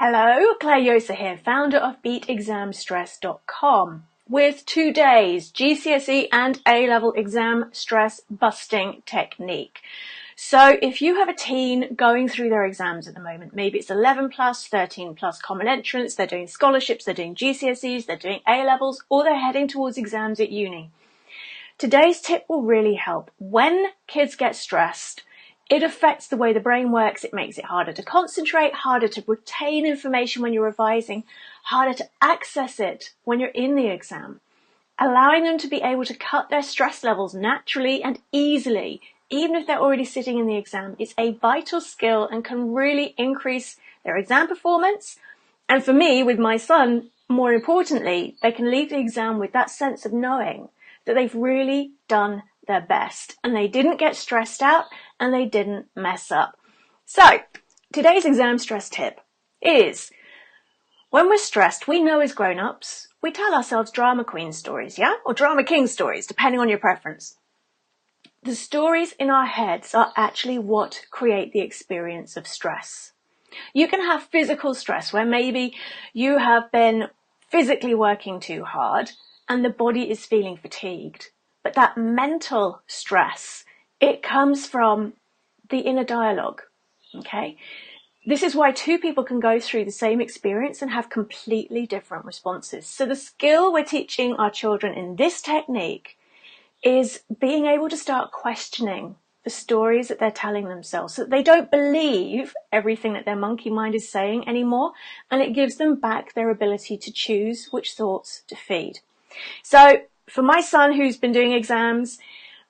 Hello, Claire Yosa here, founder of BeatExamStress.com, with today's GCSE and A-level exam stress busting technique. So if you have a teen going through their exams at the moment, maybe it's 11 plus, 13 plus common entrance, they're doing scholarships, they're doing GCSEs, they're doing A-levels, or they're heading towards exams at uni. Today's tip will really help. When kids get stressed, it affects the way the brain works. It makes it harder to concentrate, harder to retain information when you're revising, harder to access it when you're in the exam. Allowing them to be able to cut their stress levels naturally and easily, even if they're already sitting in the exam, is a vital skill and can really increase their exam performance. And for me, with my son, more importantly, they can leave the exam with that sense of knowing that they've really done their best and they didn't get stressed out and they didn't mess up. So today's exam stress tip is, when we're stressed, we know as grown-ups, we tell ourselves drama queen stories, yeah? Or drama king stories, depending on your preference. The stories in our heads are actually what create the experience of stress. You can have physical stress where maybe you have been physically working too hard and the body is feeling fatigued. But that mental stress, it comes from the inner dialogue, okay? This is why two people can go through the same experience and have completely different responses. So the skill we're teaching our children in this technique is being able to start questioning the stories that they're telling themselves so that they don't believe everything that their monkey mind is saying anymore, and it gives them back their ability to choose which thoughts to feed. So for my son who's been doing exams,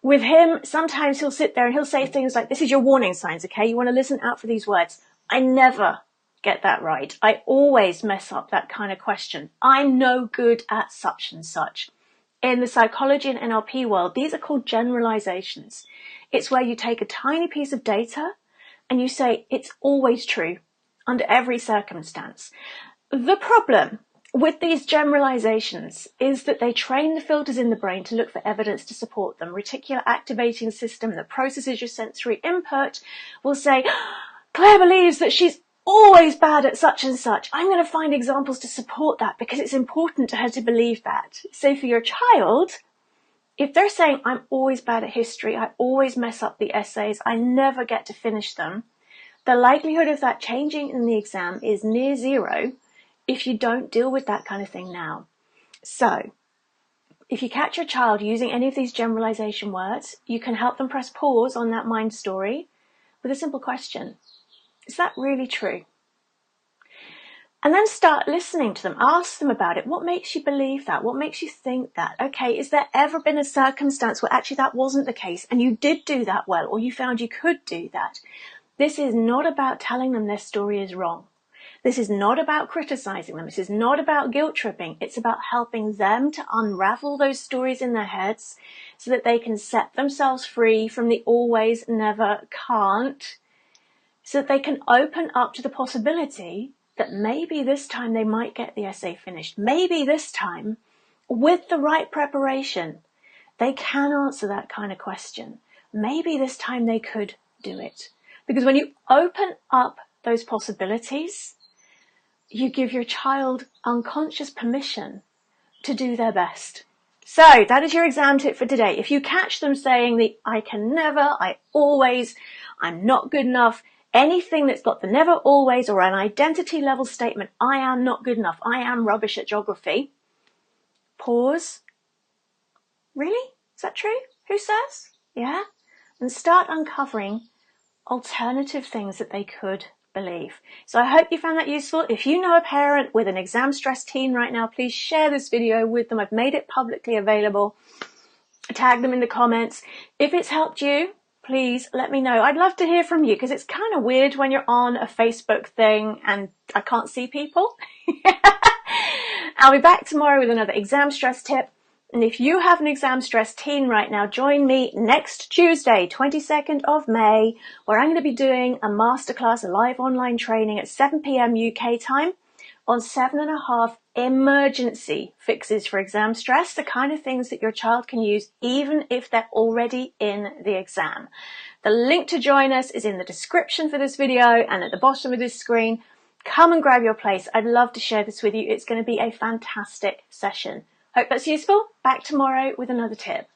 with him, sometimes he'll sit there and he'll say things like, this is your warning signs, okay? You want to listen out for these words. I never get that right. I always mess up that kind of question. I'm no good at such and such. In the psychology and NLP world, these are called generalizations. It's where you take a tiny piece of data and you say it's always true under every circumstance. The problem with these generalizations is that they train the filters in the brain to look for evidence to support them. Reticular activating system that processes your sensory input will say, Claire believes that she's always bad at such and such. I'm going to find examples to support that because it's important to her to believe that. So for your child, if they're saying, I'm always bad at history, I always mess up the essays, I never get to finish them, the likelihood of that changing in the exam is near zero if you don't deal with that kind of thing now. So if you catch your child using any of these generalization words, you can help them press pause on that mind story with a simple question. Is that really true? And then start listening to them. Ask them about it. What makes you believe that? What makes you think that? Okay, is there ever been a circumstance where actually that wasn't the case and you did do that well, or you found you could do that? This is not about telling them their story is wrong. This is not about criticizing them. This is not about guilt tripping. It's about helping them to unravel those stories in their heads so that they can set themselves free from the always, never, can't, so that they can open up to the possibility that maybe this time they might get the essay finished. Maybe this time, with the right preparation, they can answer that kind of question. Maybe this time they could do it. Because when you open up those possibilities, you give your child unconscious permission to do their best. So that is your exam tip for today. If you catch them saying I can never, I always, I'm not good enough, anything that's got the never, always, or an identity level statement, I am not good enough, I am rubbish at geography, pause. Really? Is that true? Who says? Yeah? And start uncovering alternative things that they could believe. So I hope you found that useful. If you know a parent with an exam stressed teen right now, please share this video with them. I've made it publicly available. Tag them in the comments. If it's helped you, please let me know. I'd love to hear from you because it's kind of weird when you're on a Facebook thing and I can't see people. I'll be back tomorrow with another exam stress tip. And if you have an exam stress teen right now, join me next Tuesday, 22nd of May, where I'm going to be doing a masterclass, a live online training at 7 p.m. UK time on 7.5 emergency fixes for exam stress, the kind of things that your child can use even if they're already in the exam. The link to join us is in the description for this video and at the bottom of this screen. come and grab your place. I'd love to share this with you. It's going to be a fantastic session. Hope that's useful. Back tomorrow with another tip.